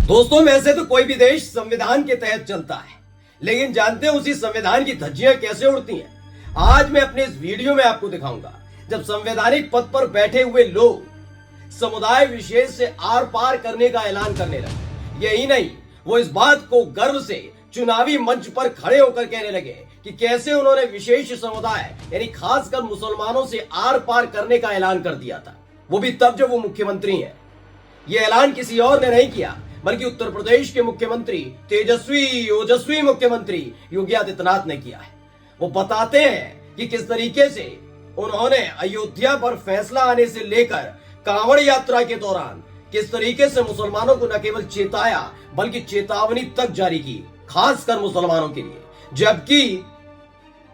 दोस्तों, वैसे तो कोई भी देश संविधान के तहत चलता है, लेकिन जानते हैं उसी संविधान की धज्जियां कैसे उड़ती हैं? आज मैं अपने इस वीडियो में आपको दिखाऊंगा जब संवैधानिक पद पर बैठे हुए लोग समुदाय विशेष से आर पार करने का ऐलान करने लगे। यही नहीं, वो इस बात को गर्व से चुनावी मंच पर खड़े होकर कहने लगे कि कैसे उन्होंने विशेष समुदाय यानी खासकर मुसलमानों से आर पार करने का ऐलान कर दिया था, वो भी तब जब वो मुख्यमंत्री हैं। ये ऐलान किसी और ने नहीं किया, बल्कि उत्तर प्रदेश के मुख्यमंत्री तेजस्वी ओजस्वी मुख्यमंत्री योगी आदित्यनाथ ने किया है। वो बताते हैं कि किस तरीके से उन्होंने अयोध्या पर फैसला आने से लेकर कांवड़ यात्रा के दौरान किस तरीके से मुसलमानों को न केवल चेताया बल्कि चेतावनी तक जारी की, खासकर मुसलमानों के लिए। जबकि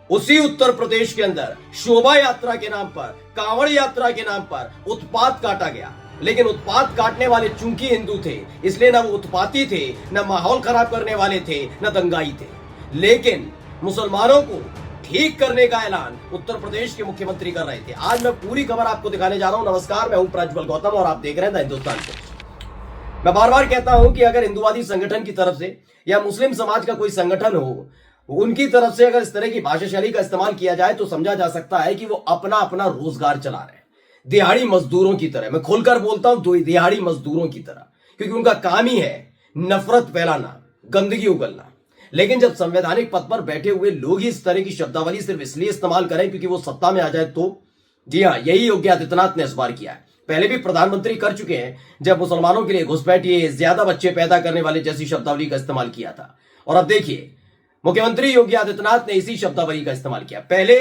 उसी उत्तर प्रदेश के अंदर शोभा यात्रा के नाम पर, कांवड़ यात्रा के नाम पर उत्पात काटा गया, लेकिन उत्पात काटने वाले चूंकि हिंदू थे, इसलिए न वो उत्पाती थे, न माहौल खराब करने वाले थे, न दंगाई थे। लेकिन मुसलमानों को ठीक करने का ऐलान उत्तर प्रदेश के मुख्यमंत्री कर रहे थे। आज मैं पूरी खबर आपको दिखाने जा रहा हूं। नमस्कार, मैं हूं प्रज्वल गौतम और आप देख रहे हैं द हिंदुस्तान पोस्ट। मैं बार बार कहता हूं कि अगर हिंदुवादी संगठन की तरफ से या मुस्लिम समाज का कोई संगठन हो, उनकी तरफ से अगर इस तरह की भाषा शैली का इस्तेमाल किया जाए तो समझा जा सकता है कि वो अपना अपना रोजगार चला रहे हैं, दिहाड़ी मजदूरों की तरह। मैं खोलकर बोलता हूं, दिहाड़ी मजदूरों की तरह, क्योंकि उनका काम ही है नफरत फैलाना, गंदगी उगलना। लेकिन जब संवैधानिक पद पर बैठे हुए लोग ही इस तरह की शब्दावली सिर्फ इसलिए इस्तेमाल करें क्योंकि वो सत्ता में आ जाए, तो जी हां, यही योगी आदित्यनाथ ने इस बार किया है। पहले भी प्रधानमंत्री कर चुके हैं, जब मुसलमानों के लिए घुसपैठ, ये ज्यादा बच्चे पैदा करने वाले जैसी शब्दावली का इस्तेमाल किया था। और अब देखिए, मुख्यमंत्री योगी आदित्यनाथ ने इसी शब्दावली का इस्तेमाल किया। पहले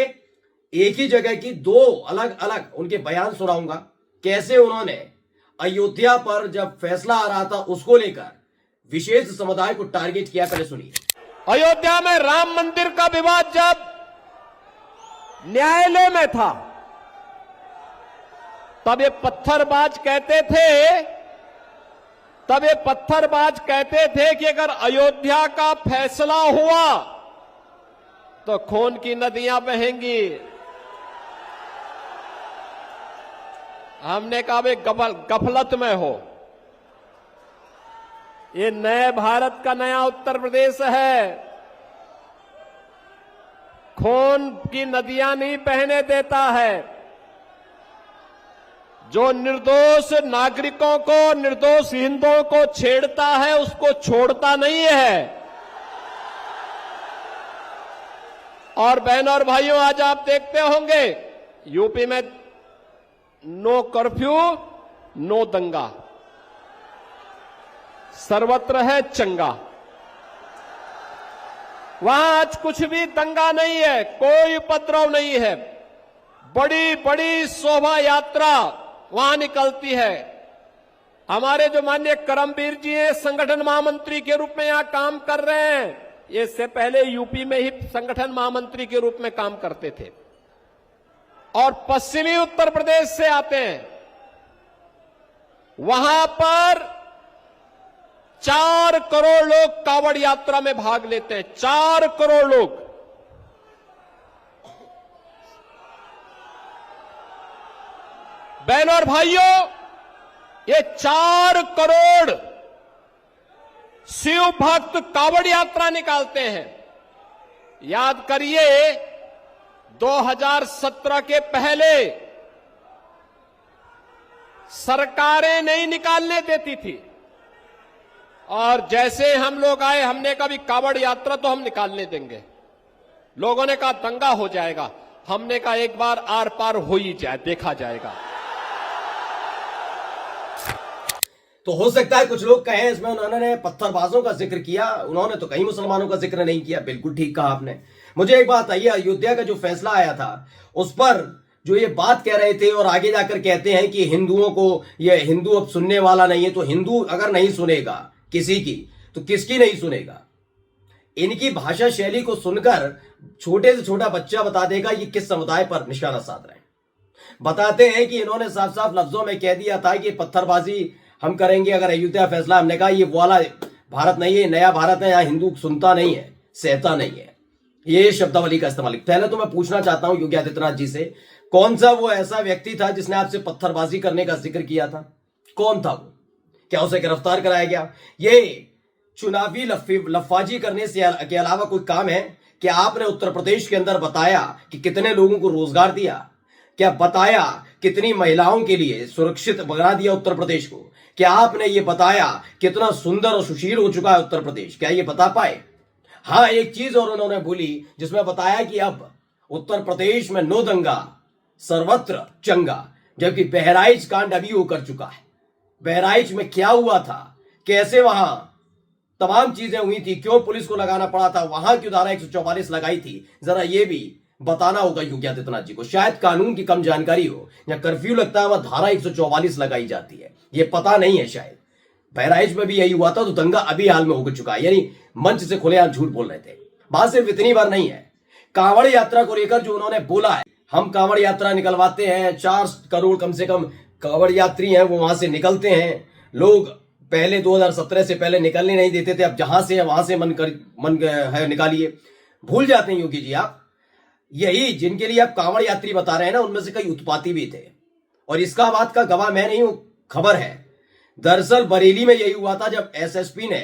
एक ही जगह की दो अलग अलग उनके बयान सुनाऊंगा, कैसे उन्होंने अयोध्या पर जब फैसला आ रहा था उसको लेकर विशेष समुदाय को टारगेट किया। पहले सुनिए। अयोध्या में राम मंदिर का विवाद जब न्यायालय में था, तब ये पत्थरबाज कहते थे कि अगर अयोध्या का फैसला हुआ तो खून की नदियां बहेंगी। हमने कहा वे गफलत में हो। ये नए भारत का नया उत्तर प्रदेश है, खून की नदियां नहीं बहने देता है। जो निर्दोष नागरिकों को, निर्दोष हिंदुओं को छेड़ता है उसको छोड़ता नहीं है। और बहनों और भाइयों, आज आप देखते होंगे यूपी में नो कर्फ्यू, नो दंगा, सर्वत्र है चंगा। वहां आज कुछ भी दंगा नहीं है, कोई उपद्रव नहीं है। बड़ी बड़ी शोभा यात्रा वहां निकलती है। हमारे जो माननीय करमवीर जी हैं, संगठन महामंत्री के रूप में यहां काम कर रहे हैं। ये इससे पहले यूपी में ही संगठन महामंत्री के रूप में काम करते थे और पश्चिमी उत्तर प्रदेश से आते हैं। वहां पर 4 करोड़ लोग कांवड़ यात्रा में भाग लेते हैं। 4 करोड़ लोग। बहनों और भाइयों, ये 4 करोड़ शिव भक्त कांवड़ यात्रा निकालते हैं। याद करिए, 2017 के पहले सरकारें नहीं निकालने देती थी, और जैसे हम लोग आए, हमने कहा भी कांवड़ यात्रा तो हम निकालने देंगे। लोगों ने कहा दंगा हो जाएगा। हमने कहा एक बार आर पार हो ही जाए, देखा जाएगा। तो हो सकता है कुछ लोग कहें इसमें उन्होंने पत्थरबाजों का जिक्र किया, उन्होंने तो कहीं मुसलमानों का जिक्र नहीं किया। बिल्कुल ठीक कहा आपने। मुझे एक बात आइए, अयोध्या का जो फैसला आया था उस पर जो ये बात कह रहे थे और आगे जाकर कहते हैं कि हिंदुओं को, ये हिंदू अब सुनने वाला नहीं है, तो हिंदू अगर नहीं सुनेगा किसी की तो किसकी नहीं सुनेगा? इनकी भाषा शैली को सुनकर छोटे से छोटा बच्चा बता देगा ये किस समुदाय पर निशाना साध रहे हैं। बताते हैं कि इन्होंने साफ साफ लफ्जों में कह दिया था कि पत्थरबाजी हम करेंगे अगर अयोध्या फैसला। हमने कहा ये वाला भारत नहीं है, नया भारत है, यहां हिंदू सुनता नहीं है, सहता नहीं है। ये शब्दावली का इस्तेमाल। पहले तो मैं पूछना चाहता हूं योगी आदित्यनाथ जी से, कौन सा वो ऐसा व्यक्ति था जिसने आपसे पत्थरबाजी करने का जिक्र किया था? कौन था वो? क्या उसे गिरफ्तार कराया गया? ये चुनावी लफाजी करने से के अलावा कोई काम है? क्या आपने उत्तर प्रदेश के अंदर बताया कि कितने लोगों को रोजगार दिया? क्या बताया कितनी महिलाओं के लिए सुरक्षित बना दिया उत्तर प्रदेश को? क्या आपने ये बताया कितना सुंदर और सुशील हो चुका है उत्तर प्रदेश? क्या ये बता पाए? हाँ, एक चीज और उन्होंने बोली जिसमें बताया कि अब उत्तर प्रदेश में नो दंगा सर्वत्र चंगा, जबकि बहराइच कांड अभी वो कर चुका है। बहराइच में क्या हुआ था, कैसे वहां तमाम चीजें हुई थी, क्यों पुलिस को लगाना पड़ा था, वहां क्यों धारा 144 लगाई थी, जरा ये भी बताना होगा योगी आदित्यनाथ जी को। शायद कानून की कम जानकारी हो, या कर्फ्यू लगता है वहां धारा 144 लगाई जाती है, ये पता नहीं है शायद। बहराइच में भी यही हुआ था, तो दंगा अभी हाल में हो चुका है, यानी मंच से खुलेआम झूठ बोल रहे थे। बात सिर्फ इतनी बार नहीं है, कांवड़ यात्रा को लेकर जो उन्होंने बोला है, हम कांवड़ यात्रा निकलवाते हैं, 4 करोड़ कम से कम कांवड़ यात्री हैं वो वहां से निकलते हैं। लोग पहले 2017 से पहले निकलने नहीं देते थे, अब जहां से है वहां से मन है निकालिए। भूल जाते हैं योगी जी आप, यही जिनके लिए आप कांवड़ यात्री बता रहे हैं ना, उनमें से कई उत्पाती भी थे, और इसका बात का गवाह मैं नहीं हूं, खबर है। दरअसल बरेली में यही हुआ था, जब एसएसपी ने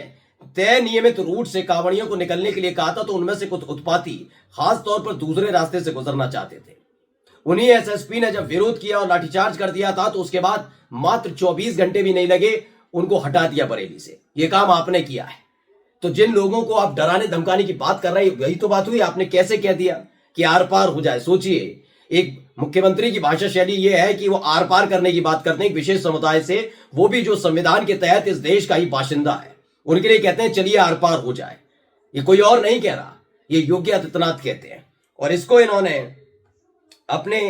तय नियमित रूट से कांवड़ियों को निकलने के लिए कहा था, तो उनमें से कुछ उत्पाती खास तौर पर दूसरे रास्ते से गुजरना चाहते थे। उन्हीं एसएसपी ने जब विरोध किया और लाठीचार्ज कर दिया था, तो उसके बाद मात्र 24 घंटे भी नहीं लगे, उनको हटा दिया बरेली से। यह काम आपने किया है। तो जिन लोगों को आप डराने धमकाने की बात कर रहे हैं, यही तो बात हुई। आपने कैसे कह दिया कि आर पार हो जाए? सोचिए, एक मुख्यमंत्री की भाषा शैली यह है कि वो आर पार करने की बात करते हैं एक विशेष समुदाय से, वो भी जो संविधान के तहत इस देश का ही बाशिंदा है। उनके लिए कहते हैं चलिए आर पार हो जाए। ये कोई और नहीं कह रहा, ये योगी आदित्यनाथ कहते हैं। और इसको इन्होंने अपने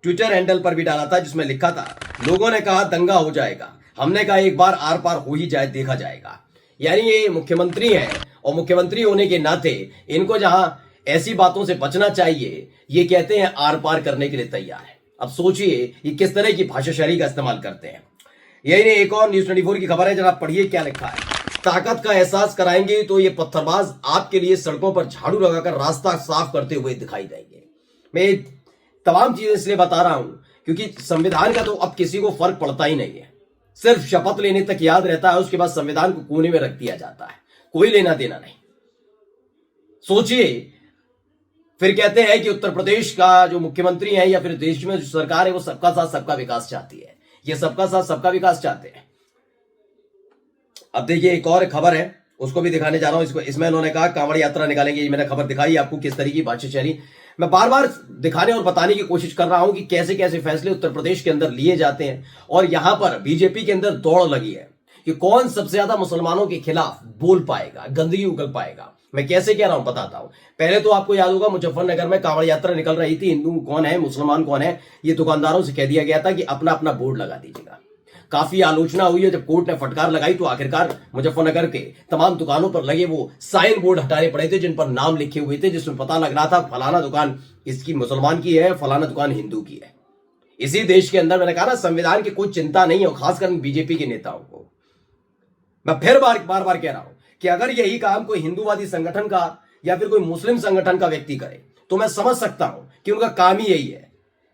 ट्विटर हैंडल पर भी डाला था, जिसमें लिखा था, लोगों ने कहा दंगा हो जाएगा, हमने कहा एक बार आर पार हो ही जाए, देखा जाएगा। यानी ये मुख्यमंत्री हैं, और मुख्यमंत्री होने के नाते इनको जहां ऐसी बातों से बचना चाहिए, ये कहते हैं आर पार करने के लिए तैयार है। अब सोचिए ये किस तरह की भाषा शैली का इस्तेमाल करते हैं। यही नहीं, एक और न्यूज़ 24 की खबर है, जरा पढ़िए क्या लिखा है। ताकत का एहसास कराएंगे तो ये पत्थरबाज आपके लिए सड़कों पर झाड़ू लगाकर रास्ता साफ करते हुए दिखाई देंगे। मैं तमाम चीजें इसलिए बता रहा हूं क्योंकि संविधान का तो अब किसी को फर्क पड़ता ही नहीं है। सिर्फ शपथ लेने तक याद रहता है, उसके बाद संविधान को कोने में रख दिया जाता है, कोई लेना देना नहीं। सोचिए, फिर कहते हैं कि उत्तर प्रदेश का जो मुख्यमंत्री है या फिर देश में जो सरकार है वो सबका साथ सबका विकास चाहती है। ये सबका साथ सबका विकास चाहते हैं। अब देखिए एक और खबर है, उसको भी दिखाने जा रहा हूं। इसमें इन्होंने कहा कांवड़ यात्रा निकालेंगे। ये मैंने खबर दिखाई आपको किस तरीके की भाषा शैली। मैं बार बार दिखाने और बताने की कोशिश कर रहा हूं कि कैसे कैसे फैसले उत्तर प्रदेश के अंदर लिए जाते हैं, और यहां पर बीजेपी के अंदर दौड़ लगी है कि कौन सबसे ज्यादा मुसलमानों के खिलाफ बोल पाएगा, गंदगी उगल पाएगा। मैं कैसे कह रहा हूं बताता हूं। पहले तो आपको याद होगा मुजफ्फरनगर में कांवड़ यात्रा निकल रही थी, हिंदू कौन है मुसलमान कौन है, ये दुकानदारों से कह दिया गया था कि अपना अपना बोर्ड लगा दीजिएगा। काफी आलोचना हुई है, जब कोर्ट ने फटकार लगाई तो आखिरकार मुजफ्फरनगर के तमाम दुकानों पर लगे वो साइन बोर्ड हटाने पड़े थे, जिन पर नाम लिखे हुए थे, जिसमें पता लग रहा था फलाना दुकान इसकी मुसलमान की है, फलाना दुकान हिंदू की है। इसी देश के अंदर मैंने कहा ना, संविधान की कोई चिंता नहीं है, और खासकर बीजेपी के नेताओं को। मैं फिर बार बार कह रहा हूं कि अगर यही काम कोई हिंदूवादी संगठन का या फिर कोई मुस्लिम संगठन का व्यक्ति करे तो मैं समझ सकता हूं कि उनका काम ही यही है।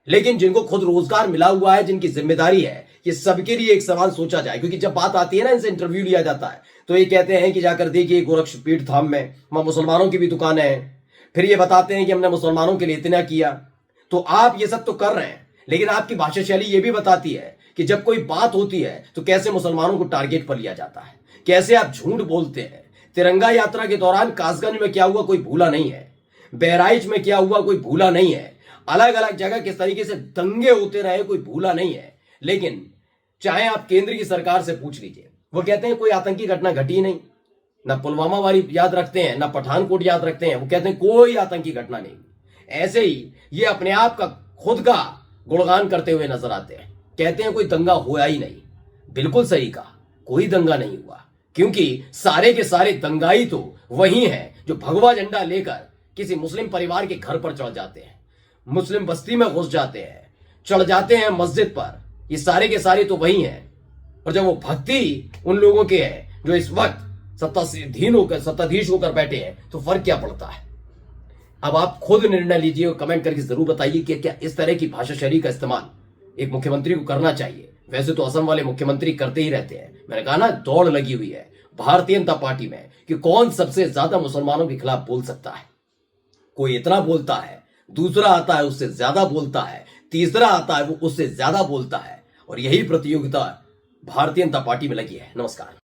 लेकिन जिनको खुद रोजगार मिला हुआ है, जिनकी जिम्मेदारी है, ये सबके लिए एक सवाल सोचा जाए। क्योंकि जब बात आती है ना, इनसे इंटरव्यू लिया जाता है, तो ये कहते हैं कि जाकर देखिए गोरक्षपीठ धाम में वहां मुसलमानों की भी दुकानें हैं। फिर ये बताते हैं कि हमने मुसलमानों के लिए इतना किया। तो आप ये सब तो कर रहे हैं, लेकिन आपकी भाषा शैली ये भी बताती है कि जब कोई बात होती है तो कैसे मुसलमानों को टारगेट पर लिया जाता है, कैसे आप झूठ बोलते हैं। तिरंगा यात्रा के दौरान कासगंज में क्या हुआ कोई भूला नहीं है, बहराइच में क्या हुआ कोई भूला नहीं है, अलग अलग जगह किस तरीके से दंगे होते रहे कोई भूला नहीं है। लेकिन चाहे आप केंद्र की सरकार से पूछ लीजिए, वो कहते हैं कोई आतंकी घटना घटी नहीं। ना पुलवामा वाली याद रखते हैं, ना पठानकोट याद रखते हैं, वो कहते हैं कोई आतंकी घटना नहीं। ऐसे ही ये अपने आप का खुद का गुणगान करते हुए नजर आते हैं, कहते हैं कोई दंगा हुआ ही नहीं। बिल्कुल सही कहा, कोई दंगा नहीं हुआ, क्योंकि सारे के सारे दंगाई तो वही हैं जो भगवा झंडा लेकर किसी मुस्लिम परिवार के घर पर चढ़ जाते हैं, मुस्लिम बस्ती में घुस जाते हैं, चढ़ जाते हैं मस्जिद पर। ये सारे के सारे तो वही हैं। और जब वो भक्ति उन लोगों के है जो इस वक्त सत्ताधीश होकर बैठे हैं, तो फर्क क्या पड़ता है। अब आप खुद निर्णय लीजिए और कमेंट करके जरूर बताइए कि क्या इस तरह की भाषा शैली का इस्तेमाल एक मुख्यमंत्री को करना चाहिए। वैसे तो असम वाले मुख्यमंत्री करते ही रहते हैं। मैंने कहा ना, दौड़ लगी हुई है भारतीय जनता पार्टी में कि कौन सबसे ज्यादा मुसलमानों के खिलाफ बोल सकता है। कोई इतना बोलता है, दूसरा आता है उससे ज्यादा बोलता है, तीसरा आता है वो उससे ज्यादा बोलता है, और यही प्रतियोगिता भारतीय जनता पार्टी में लगी है। नमस्कार।